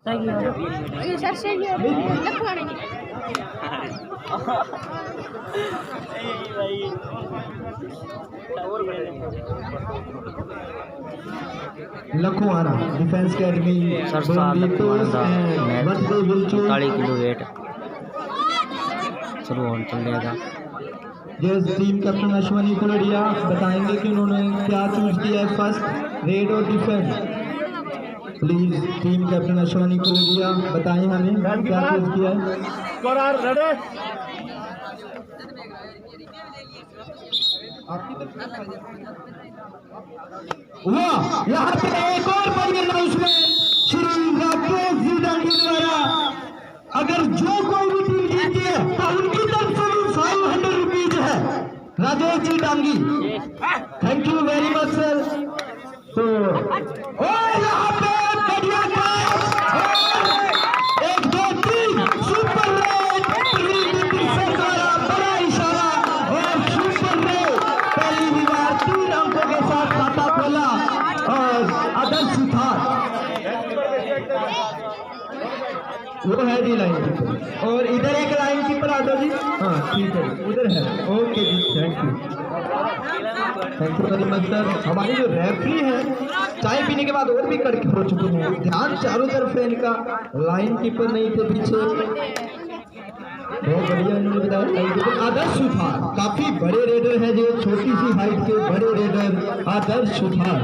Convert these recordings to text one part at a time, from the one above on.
लखवाना defence academy 45 kilo weight शुरू होने चलेगा। जिस टीम कैप्टन अश्वनी कुलड़िया बताएंगे कि उन्होंने क्या चूज किया है, फर्स्ट रेड और defence. Please team captain Ashwani Kuldiya बताएं हमें क्या चूज किया है। वाह, यहाँ पे एक और बड़ी अनाउंसमेंट श्री राकेश जी डांगी द्वारा, अगर जो कोई भी टीम जीती है तो उनकी तरफ से 500 रुपीज है। Rajesh ji Dangi, thank you very much sir. तो यहाँ पे बढ़िया कैच, 1 2 3 सुपर रेड, बड़ा इशारा और सुपर रेड पहली बार 3 अंकों के साथ खाता खोला। और आदर्श सुथार वो है जी लाइन कीपर, और इधर एक लाइन कीपर आ जाओ जी। हाँ ठीक है, उधर है। ओके जी, thank you very much sir. हमारे जो रेफरी है चाय पीने के बाद और भी कड़के हो चुके हैं, ध्यान चारों तरफ है इनका। लाइन कीपर नहीं थे पीछे, बहुत बढ़िया इन्होंने बताया। आदर्श सुथार काफी बड़े रेडर है, जो छोटी सी हाइट के बड़े रेडर आदर्श सुथार।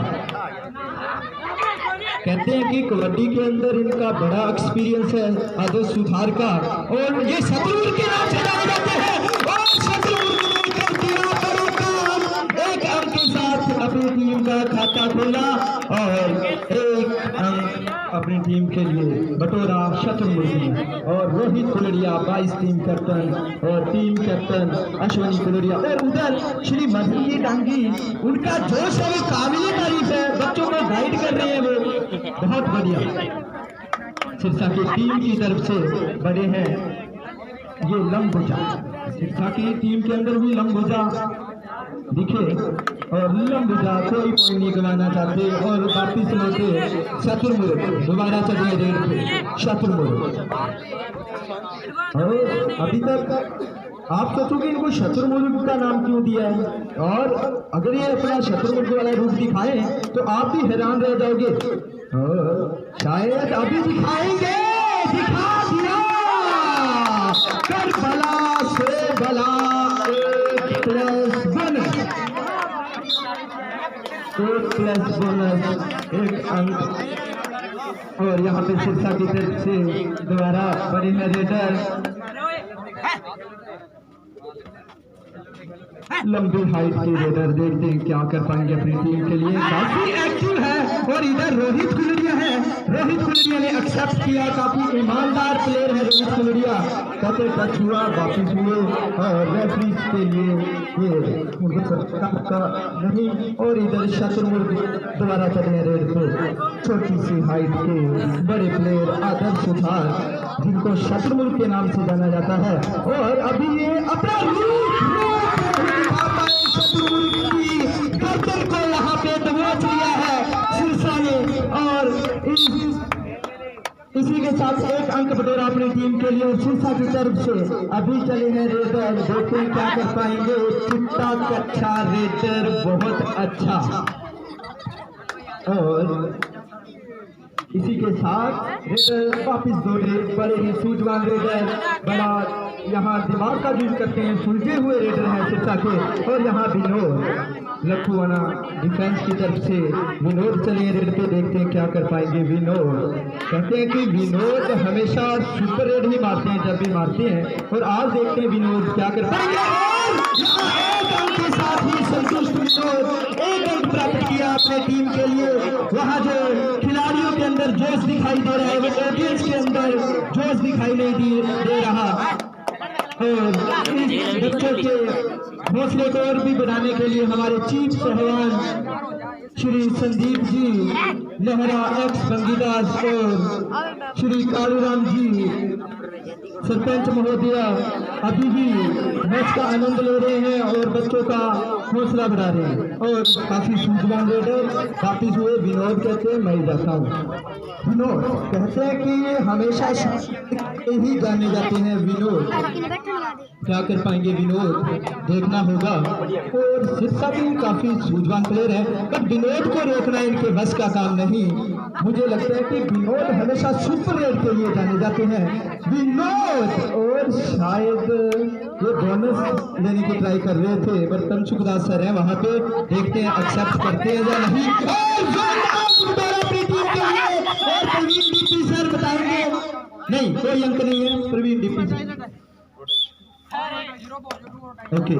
कहते हैं कि कबड्डी के अंदर इनका बड़ा एक्सपीरियंस है आदर्श सुथार का, और ये शत्रुघ्न के नाम से जाने जाते हैं। और शत्रुघ्न ने कर दिया बड़ा काम, 1 अंक के साथ अपनी टीम का खाता खोला और 1 अंक अपनी टीम के लिए बटोरा शत्रुघ्न। और रोहित कुलड़िया 22 टीम कैप्टन और टीम कैप्टन अश्वनी कुलड़िया। और उधर श्री मधु जी डांगी, उनका जोश है वो काबिल तारीफ है, बच्चों को गाइड कर रहे हैं वो, बहुत बढ़िया। सिरसा की टीम की तरफ से बड़े हैं ये लंबुजा, सिरसा की टीम के अंदर भी लंबुजा दिखे, और लंबुजा कोई पॉइंट नहीं गंवाना चाहते। और वापिस लौटे शत्रुमुर्ग, दोबारा चलिए रेड पे शत्रुमुर्ग। और अभी तक आप सोचोगे इनको शत्रुमुर्ग का नाम क्यों दिया है, और अगर ये अपना शत्रुमुर्ग वाला रूप दिखाए तो आप भी हैरान रह जाओगे। शायद अभी दिखाएंगे, दिखा दिया करबला से बला 1 + बोनस 1 अंक। और यहाँ पे सिरसा की तरफ से दोबारा बड़े रेडर लंबी हाइट के रेडर, देखते हैं क्या कर पाएंगे अपनी टीम के लिए। काफी एक्टिव है। और इधर रोहित कुलड़िया है, रोहित कुलड़िया ने एक्सेप्ट किया, काफी ईमानदार प्लेयर है रोहित कुलड़िया। कहते टच हुआ, वापिस हुए, और रेफरी के लिए ये नहीं। और इधर शत्रुमुर्ग दोबारा चले रेड पे, छोटी सी हाइट के बड़े प्लेयर आदर्श सुथार, जिनको शत्रुमुर्ग के नाम से जाना जाता है। और अभी ये अपना शत्रुमुर्ग की गर्दन को यहाँ पे दबोच लिया है सिरसा ने। और इसी के साथ 1 अंक बटोरा अपनी टीम के लिए सिरसा की तरफ से। अभी चले हैं रेडर, देखते हैं क्या कर पाएंगे। चिट्टा कच्चा रेडर बहुत अच्छा। और इसी के साथ रेडर वापिस दौड़े, बड़े ही सूझवान रेडर, बड़ा यहाँ दिमाग का यूज करते हैं, सुलझे हुए रेडर हैं सिरसा के। और यहाँ विनोद लखुआना डिफेंस की तरफ से विनोद चले रेड पे, देखते हैं क्या कर पाएंगे विनोद। कहते हैं कि विनोद हमेशा सुपर रेड ही मारते हैं जब भी मारते हैं, और आज देखते हैं विनोद क्या कर पाएंगे। 1 अंक के साथ ही संतुष्ट विनोद 1 अंक प्राप्त किया अपने टीम के लिए। वहाँ जो खिलाड़ियों के अंदर जोश दिखाई दे रहा है, वो ऑडियंस के अंदर जोश दिखाई नहीं दे रहा। और इस बच्चों के हौसले को और भी बढ़ाने के लिए हमारे चीफ पहलवान श्री संदीप जी नेहरा एक्स बंगीदास और श्री कालूराम जी सरपंच महोदय अभी भी मैच का आनंद ले रहे हैं और बच्चों का हौसला बढ़ा रहे हैं। और काफी सूझवान रेडर वापिस हुए। विनोद कहते हैं मैं जाता हूँ। विनोद कहते हैं कि ये हमेशा ही जाने जाते हैं। विनोद क्या कर पाएंगे? विनोद देखना होगा। और सिरसा भी काफी सूझवान प्लेयर है, बट विनोद को रोकना इनके बस का काम नहीं। मुझे लगता है कि विनोद हमेशा सुपर रेड के लिए जाने जाते हैं। विनोद और शायद ये बोनस लेने की ट्राई कर रहे थे, बट तनसुखदास सर है वहां पे, देखते हैं एक्सेप्ट करते हैं या नहीं। और प्रवीण डीपी सर बताएंगे। नहीं, कोई अंक नहीं है। Praveen DP sir okay.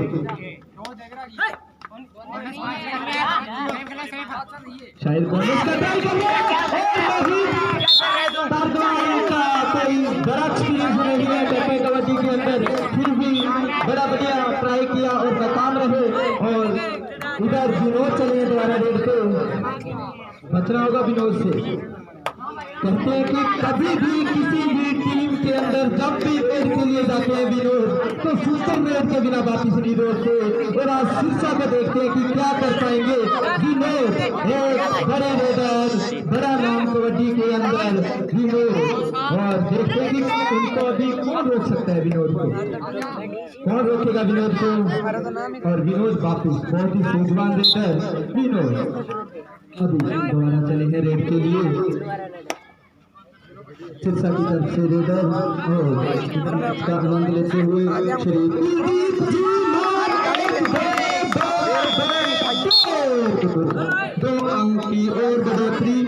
शायद बोनस का ट्राई कर रहे कोई बड़ा एक्सपीरियंस नहीं है टप्पे कबड्डी के अंदर, फिर भी बड़ा बढ़िया ट्राई किया और नाकाम रहे। और इधर विनोद चले दोबारा रेड पे, बचना होगा विनोद से। कहते हैं कि कभी भी किसी भी टीम के अंदर जब भी रेड के लिए जाते हैं विनोद, तो सुपर रेड के बिना वापिस नहीं लौटते। और आज सिरसा को देखते हैं कि क्या कर पाएंगे विनोद, एक बड़े रेडर, बड़ा नाम कबड्डी के अंदर विनोद। और देखते हैं कि उनको अभी कौन रोक सकता है विनोद को, कौन रोकेगा विनोद को। और विनोद वापिस बहुत ही सूझवान रेडर विनोद अभी दोबारा चले हैं रेड के लिए। सिरसा की तरफ से रेडर और का आनंद लेते हुए श्री कुलदीप जी दो अंक की और बढ़ोतरी,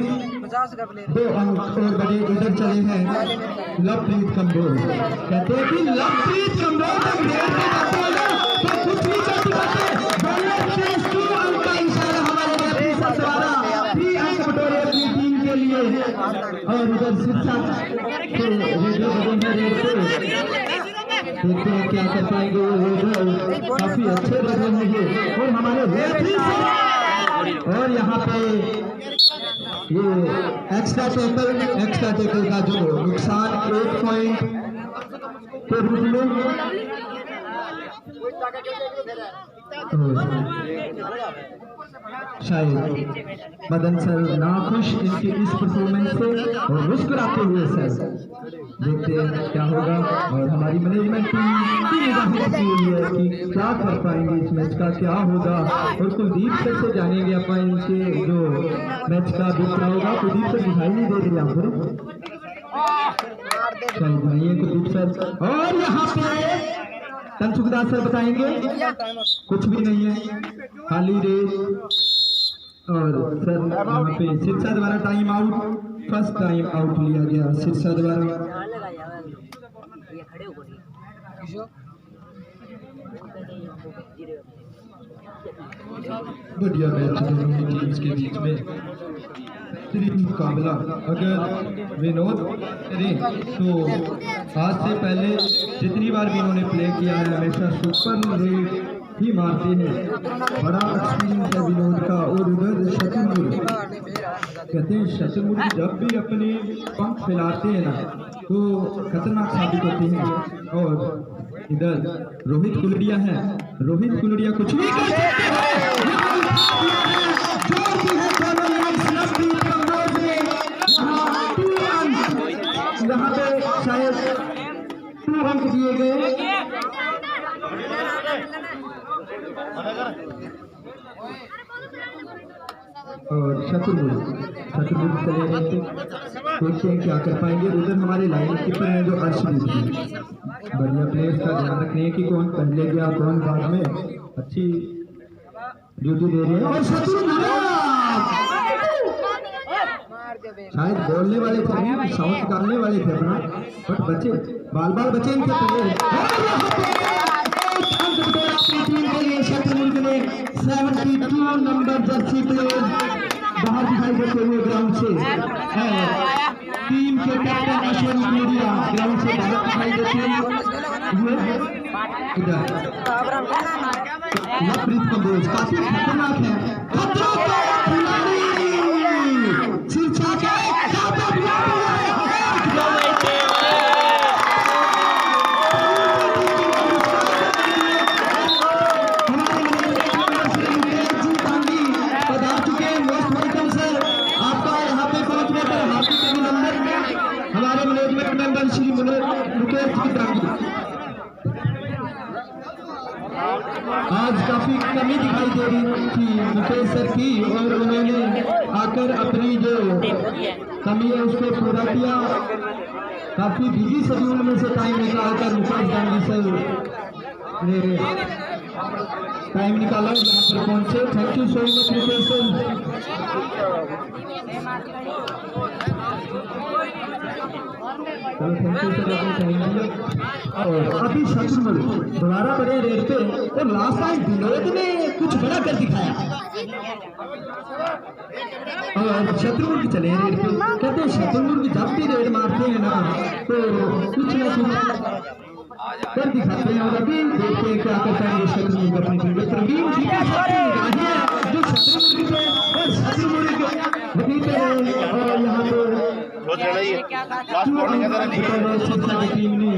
2 अंक और बड़े इधर चले हैं लवप्रीत कमरोल। कहते हैं कि लवप्रीत कमरोल तक रेड में जाते हैं तो कुछ भी कर सकते हैं। 2 अंक का इशारा हमारे रेफरी साहब द्वारा 3 अंक बटोरे अपनी टीम के लिए। और उधर सिरसा तो रेडियो देखते हैं क्या कर पाएंगे वो रेडर, काफी अच्छे रेडर होंगे। और हमारे रेफरी और यहाँ पे ये एक्स्ट्रा टेकल का जो नुकसान 1 पॉइंट के रूप में शायद मदन सर नाखुश इनकी इस परफॉर्मेंस से और मुस्कुराते हुए सर। देखते हैं क्या होगा। और हमारी मैनेजमेंट टीम है कि क्या कर पाएंगे इस मैच का, क्या होगा। और कुलदीप सर से जानेंगे अपन इनके जो मैच का दूसरा होगा। कुलदीप सर दिखाई नहीं दे रहे यहाँ पर, शायद नहीं है कुलदीप सर। और यहाँ पे तनसुखदास सर बताएंगे कुछ भी नहीं है, खाली रेस। और सर यहाँ पे सिरसा द्वारा time out, first time out लिया गया सिरसा द्वारा। बढ़िया मैच दोनों टीम्स के बीच में, मुकाबला। अगर विनोद करें तो आज से पहले जितनी बार भी इन्होंने प्ले किया है हमेशा सुपर रेड ही मारते हैं। बड़ा एक्सपीरियंस है विनोद का। और उधर शतुर्मुर्ग कहते हैं शतुर्मुर्ग जब भी अपने पंख फैलाते हैं ना तो खतरनाक साबित होते हैं। और इधर रोहित कुलड़िया है, रोहित कुलड़िया कुछ भी कर सकते हैं। यहाँ पे शायद 2 अंक दिए गए। और शतुर्मुर्ग चले गए थे, देखते हैं क्या कर पाएंगे। उधर हमारे लाइन कीपर हैं जो अर्शदीप, बढ़िया प्लेयर्स का ध्यान रखने की कौन पहले गया कौन बाद में, अच्छी ड्यूटी दे रहे हैं। और शायद बोलने वाले थे, साउंड निकालने वाले थे अपना, बट बचे बाल बचे इनके प्लेयर। टीम के लिए शतुर्मुर्ग ने 72 नंबर जर्सी प्लेयर बाहर दिखाई देते हुए ग्राउंड से। टीम के कैप्टन अश्विन कुलड़िया ग्राउंड से बाहर दिखाई देते हुए। इधर लवप्रीत कम्बोज काफी खतरनाक है, मैनेजमेंट मेंबर श्री मुकेश जी दांगी। आज काफी कमी दिखाई दे रही थी मुकेश सर की, और उन्होंने आकर अपनी जो कमी है उसको पूरा किया। काफी बिजी शेड्यूल में से टाइम निकालकर मुकेश दांगी सर ने टाइम निकाला, यहाँ पर पहुंचे। Thank you so much Mukesh sir. और अभी शत्रुघ्न दोबारा बड़े रेट पे, और लास्ट टाइम विनोद ने कुछ बड़ा कर दिखाया। और शत्रुघ्न चले रेट पे, कहते हैं शत्रुघ्न जब भी रेड मारते हैं ना तो कुछ ना कुछ कर दिखाते हैं। और अभी देखते हैं क्या करता है शत्रुघ्न अपनी टीम में। प्रवीण जी के साथ है जो शत्रुघ्न पे और शत्रुघ्न के और यहाँ पे टीम ने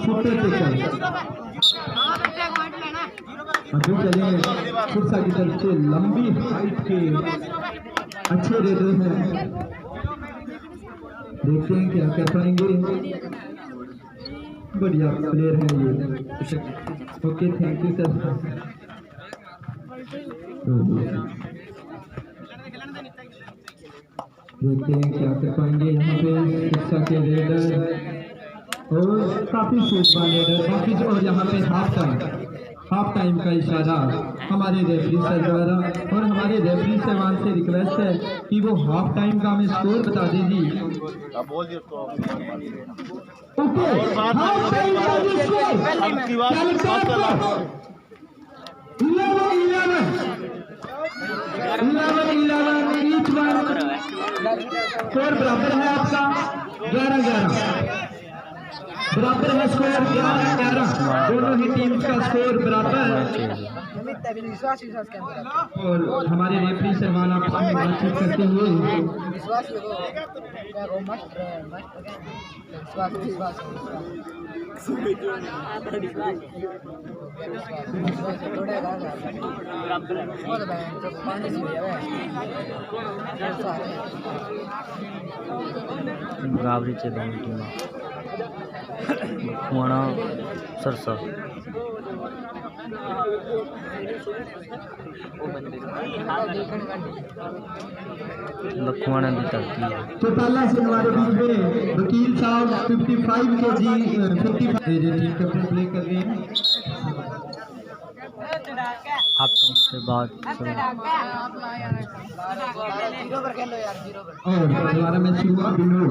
फुटे पे अभी चले शिक्षा की तरफ से लंबी हाइट के अच्छे रेडर हैं। देखते हैं क्या कर पाएंगे। बढ़िया प्लेयर है ये। Okay thank you sir. देखते हैं क्या कर पाएंगे यहाँ पे शिक्षा के रेडर, और काफी सूझबूझ रेडर काफी। और यहाँ पे हाफ टाइम का इशारा हमारे रेफरी सर द्वारा, और हमारे रेफरी साहबान से रिक्वेस्ट है कि वो हाफ टाइम का हमें स्कोर बता दे जी। ओके हाफ टाइम का स्कोर 11 ईच वन। स्कोर बराबर है आपका 11-11 बराबर है स्कोर 11-11। दोनों ही टीम का स्कोर बराबर। और हमारे रेफरी साहबान आपस में बातचीत करते हुए गावरीचे दोन टीम खुवाणा सरसा लखवाना की धरती है। तो पहला से हमारे बीच में वकील साहब 55 के जी 55 टीम कैप्टन प्ले कर रहे हैं। आप तो उसके बाद और दोबारा मैच हुआ। विनोद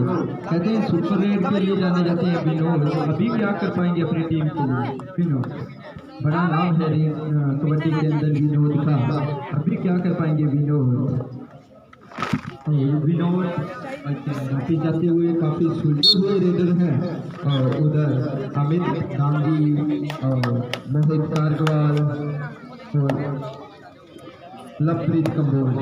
कहते हैं सुपर रेड के लिए जाने जाते हैं विनोद। अभी क्या कर पाएंगे अपनी टीम के लिए? विनोद बड़ा नाम है कबड्डी के अंदर विनोद का। अभी क्या कर पाएंगे विनोद? विनोद काफी जाते हुए काफी सुलझे हुए रेडर हैं। और उधर अमित गांधी और मोहित कारगवाल और लवप्रीत कंबोज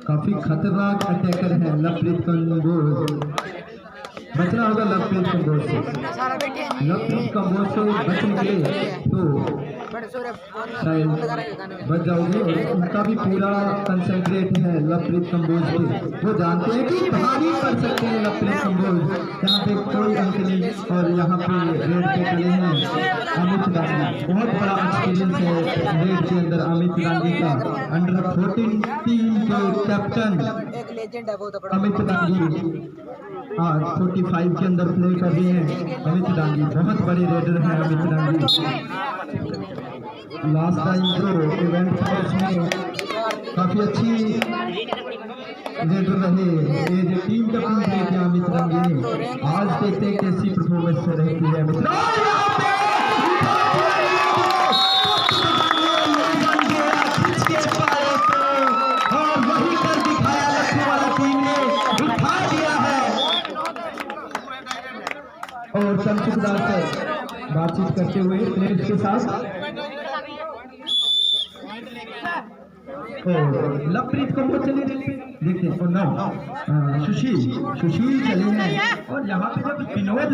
काफी खतरनाक अटैकर हैं। लवप्रीत कंबोज बचना होगा लवप्रीत कंबोज से। लवप्रीत कंबोज से बचने के लिए तो शायद बच जाओगे। और उनका भी पूरा कंसंट्रेट है लवप्रीत कंबोज पे। वो जानते हैं कि भारी कर सकते हैं लवप्रीत कंबोज। यहाँ पे कोई अंक नहीं। और यहाँ पे रेड पे खड़े हैं अमित दांगी। बहुत बड़ा एक्सपीरियंस है रेड के अंदर अमित दांगी का। अंडर 14 टीम के कैप्टन अमित दांगी आज 45 के अंदर प्ले कर रहे हैं अमित दांगी। बहुत बड़े रेडर हैं अमित दांगी। लास्ट टाइम जो इवेंट में काफी अच्छी रेडर रहे ये जो टीम कैप्टन प्ले किया अमित दांगी ने। आज देखते हैं कैसी परफॉर्मेंस रहती है अमित और वही कर दिखाया लखनऊ वाला टीम ने उठा दिया है। और शमशुदार से बातचीत करते हुए प्लेयर्स के साथ लवप्रीत को चले देखते हैं। और सुशील चले हैं। और यहाँ पे जब विनोद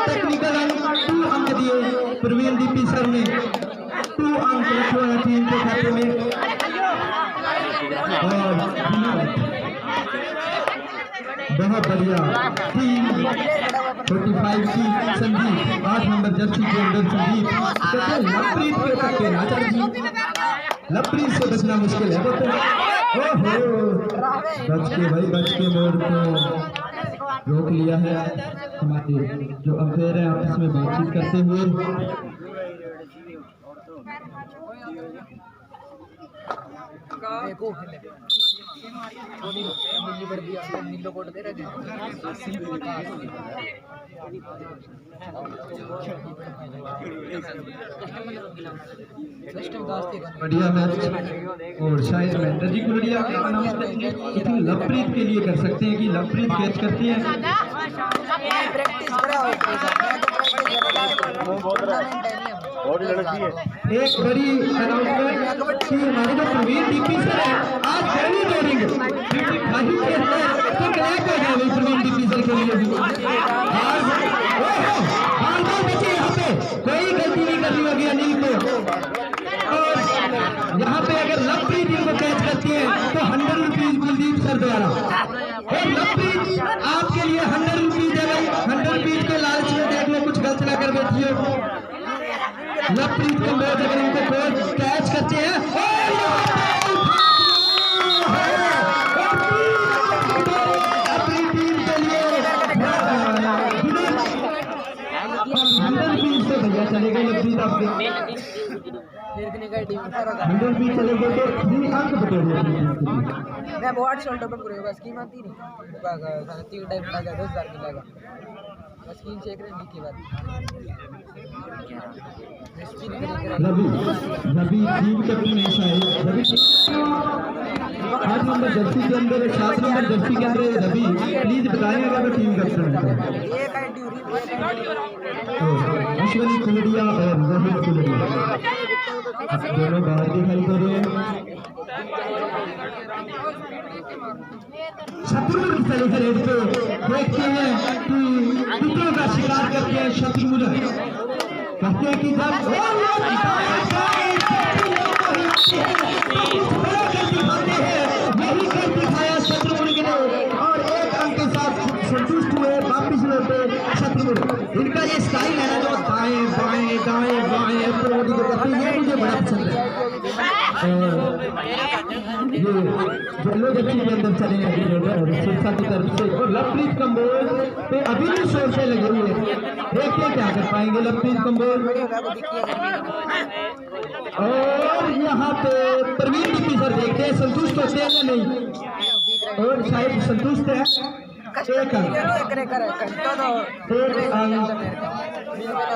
टेक्निकल 2 अंक दिए प्रवीण दीपी सर ने 2 अंक रखे हैं टीम के खाते में। और बहुत बढ़िया टीम 45 की संदीप 8 नंबर जर्सी के अंदर संदीप लवप्रीत के तक ना चाहिए। लवप्रीत से बचना मुश्किल है। ओहो बच के भाई बच के मोड़ को रोक लिया है। हमारे जो अंपायर है आपस में बातचीत करते हुए। देखो नीलो कोट दे रहे बढ़िया मैच। और शायद महेंद्र जी कुलड़िया लेकिन लवप्रीत के लिए कर सकते हैं कि लवप्रीत कैच करती है। एक बड़ी अनाउंसमेंट कि हमारे जो प्रवीण डीपी सर है आज पहली बोलिंग तो क्या कहेगा भाई प्रवीण डीपी सर के लिए भी आज बचे यहाँ पे कोई गलती नहीं करनी होगी अनिल को। और यहाँ पे अगर लवप्रीत इनको कैच करती है तो 100 रुपीज कुलदीप सर द्वारा। और लवप्रीत आपके लिए 100 रुपीज है भाई। 100 रुपीज के लालच में देख लो कुछ गलत ना कर बैठी हो। लवप्रीत का मैच अगर इनको कोच कैच करते हैं अपनी टीम के लिए 100 रुपीज से भैया चले गए लवप्रीत आपके 100 रुपीज चले गए तो 3 अंक बटोरिए। मैं बहुत शॉर्ट ओपन करूंगा स्कीम आती नहीं 3 टाइम लगा 10,000 मिलेगा स्कीम चेक करने की बात। रवि टीम कैप्टन ऐसा है। रवि 8 नंबर जर्सी के अंदर 7 नंबर जर्सी के अंदर रवि प्लीज बताएं अगर टीम कैप्टन है। अश्विनी कुलड़िया और रोहित कुलड़िया दोनों बाहर दिखाई दे रहे हैं। शत्रुघ्न चले खड़े पे देखते हैं कि पितरों का शिकार करते हैं। शत्रुघ्न कहते हैं कि जब यही कर दिखाया शत्रुघ्न ने और 1 अंक के साथ संतुष्ट हुए। वापिस लौटे शत्रुघ्न। इनका ये स्टाइल है ना जो दाएं बाएं दाएं बाएं प्रोडी को करते हैं ये मुझे बड़ा पसंद है। और ये येलो जर्सी के अंदर चले हैं सिरसा की तरफ से। और लवप्रीत कंबोज पे अभी भी शोर से लगे हुए हैं। देखते हैं क्या कर पाएंगे लवप्रीत कंबोज। और यहाँ पे प्रवीण डीपी सर देखते हैं संतुष्ट होते हैं या नहीं। और शायद संतुष्ट है। 1 अंक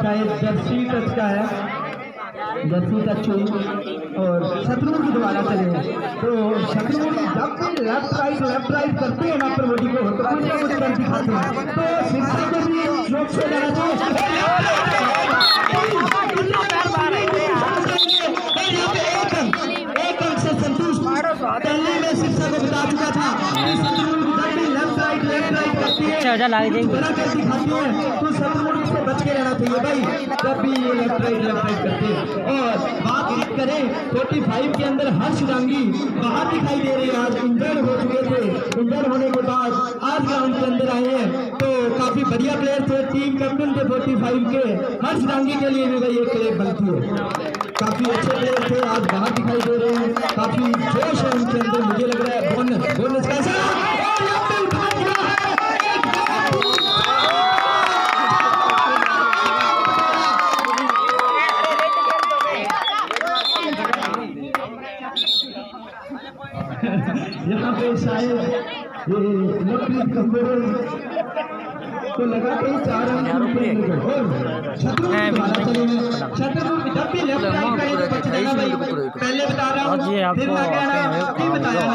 शायद जर्सी टच का है। जर्सी टच हुई और शत्रुघ्न के द्वारा चले हैं। तो शत्रुघ्न जब भी लेफ्ट राइट करते हैं ना प्रमोदी को तो कुछ ना कुछ कर दिखाते हैं। तो शिक्षा को भी रोक से जाना चाहिए। एक अंक से संतुष्ट। पहले में शिक्षा को बता चुका था कि शत्रुघ्न जब भी लेफ्ट राइट करती है बड़ा कर दिखाती है तो शत्रुघ्न से बच के रहना चाहिए भाई जब भी ये लेफ्ट राइट करते हैं। और बात करें 45 के अंदर हर्ष डांगी बाहर दिखाई दे रहे हैं। आज इंजर्ड हो चुके थे। इंजर्ड होने के बाद आज ग्राउंड के अंदर आए हैं तो काफी बढ़िया प्लेयर थे। टीम कैप्टन थे 45 के हर्ष डांगी के लिए भी भाई एक प्लेयर बनती है। काफी अच्छे प्लेयर थे आज बाहर दिखाई दे रहे हैं। काफी जोश है उनके अंदर। मुझे लग रहा है बोनस कैसा यहाँ पे शायद ये लवप्रीत कंबोज को लगा के 4 अंक शत्रुघ्न जब भी लेफ्ट राइट करेंगे तो बचेगा भाई। पहले बता रहा हूँ फिर मैं कह रहा हूँ अभी बताया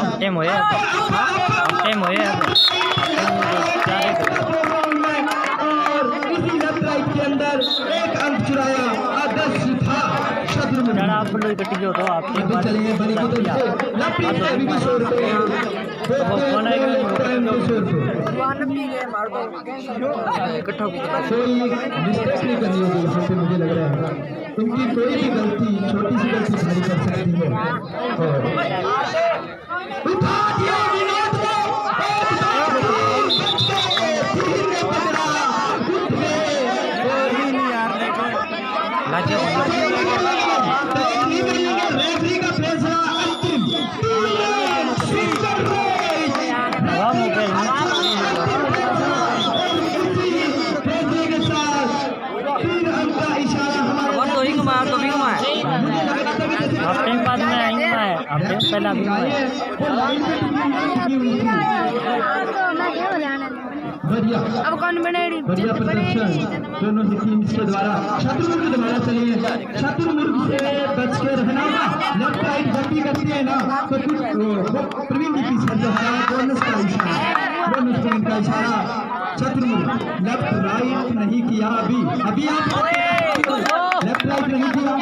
और इसी लेफ्ट राइट के अंदर 1 अंक चुराया। आदर्श था शत्रुघ्न। आप लोग इकट्ठी जो तो आपकी अभी बात चलेंगे बड़ी कुतुब से लपीट पे अभी भी 100 रुपए प्राइम 200 रुपए दुकान पी गए मार दो इकट्ठा हो गया कोई मिस्टेक नहीं करनी होगी यहाँ पे मुझे लग रहा है उनकी कोई भी गलती छोटी सी गलती भारी कर सकती है और उठा दिया विनोद को रेफरी का फैसला अंतिम रेफरी के साथ 3 अंक का इशारा हमारे तो ही घुमाया आप टाइम बाद में आएंगे आप टाइम पहले अभी बढ़िया अब कौन बनेगी बढ़िया प्रदर्शन दोनों ही टीम्स के द्वारा शत्रुमुर्ग दोबारा चलिए शत्रुमुर्ग से बच के रहना लेफ्ट राइट जब भी करते हैं ना तो कुछ प्रवीण जी की सर जो है बोनस का इशारा शत्रुमुर्ग लेफ्ट राइट नहीं किया अभी आप लेफ्ट राइट नहीं किया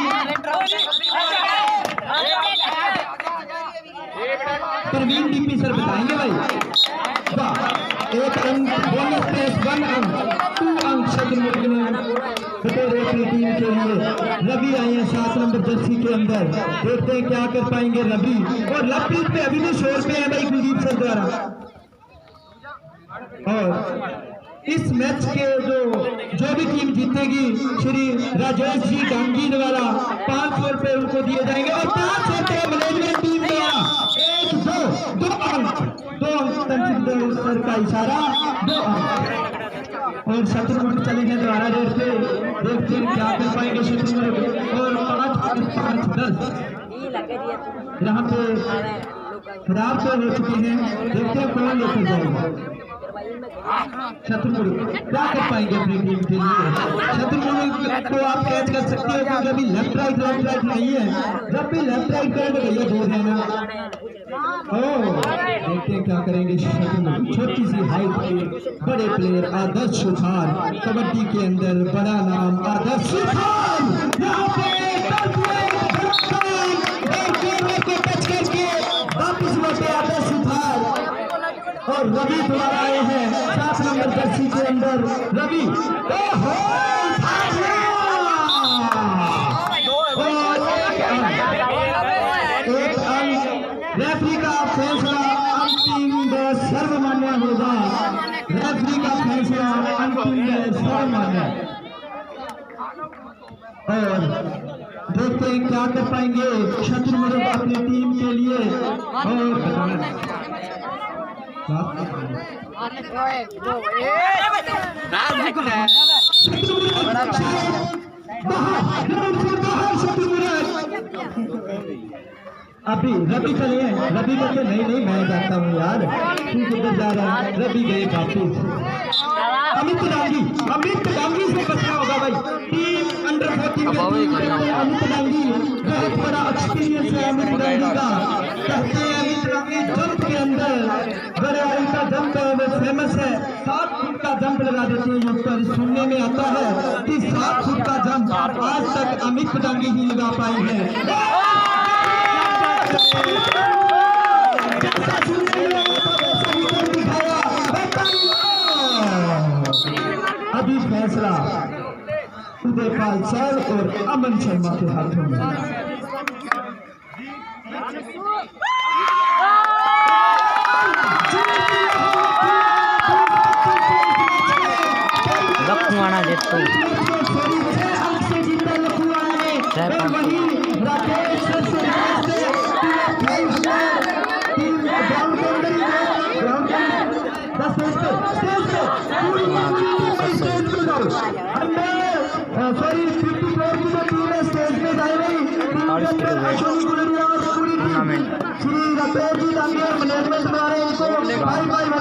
प्रवीण डीपी सर बताएंगे भाई वाह 1 अंक बोनस प्लस 1 अंक 2 अंक शत्रुमुर्ग ने बतौर अपनी टीम के लिए रवि आए हैं 7 नंबर जर्सी के अंदर देखते हैं क्या कर पाएंगे रवि और लवप्रीत पे अभी भी 100 रुपए है भाई कुलदीप सर द्वारा और इस मैच के जो भी टीम जीतेगी श्री राजेश जी गांगी द्वारा 500 रुपए उनको दिए जाएंगे और 500 रुपए मैनेजमेंट टीम द्वारा 2 अंक तंजीब सर का इशारा 2 अंक और शत्रुमुर्ग चले हैं द्वारा रेट पे देखते हैं क्या कर पाएंगे शत्रुमुर्ग और 5-10 यहाँ पे खराब तो हो चुके हैं देखते हैं कौन लेकर जाएगा शत्रुमुर्ग क्या कर पाएंगे अपनी टीम के लिए शत्रुमुर्ग को आप कैच कर सकते हो क्योंकि अभी लेफ्ट राइट नहीं है जब भी लेफ्ट राइट करेंगे भैया दूर है ना देखते हैं क्या करेंगे शत्रुमुर्ग छोटी सी हाइट के बड़े प्लेयर आदर्श सुथार कबड्डी के अंदर बड़ा नाम आदर्श सुथार यहाँ पे टच करके वापिस लौटे आदर्श सुथार और रवि द्वारा आए हैं 7 नंबर जर्सी के अंदर रवि एक अंक रेफरी का फैसला अंतिम व सर्वमान्य होगा रेफरी का फैसला अंतिम व सर्वमान्य और देखते हैं क्या कर पाएंगे शत्रुमुर्ग अपनी टीम के लिए और अभी रवि चले हैं रवि कहते नहीं मैं जाता हूँ यार तू किधर जा रहा है रवि गए वापिस अमित डांगी से बचना होगा भाई टीम अंडर 14 अमित डांगी बहुत बड़ा एक्सपीरियंस है अमित डांगी का कहते हैं अमित डांगी जंप के अंदर बड़े उनका जंप फेमस है 7 फुट का जंप लगा देते हैं ऊपर सुनने में आता है कि 7 फुट का जंप आज तक अमित डांगी ही लगा पाए हैं अभी फैसला उदयपाल सर और अमन शर्मा के हाथों में लखुआना जीतो सॉरी 54 की जो टीम है स्टेज पे जाए गई श्री रपेश जी मैनेजमेंट द्वारा इनको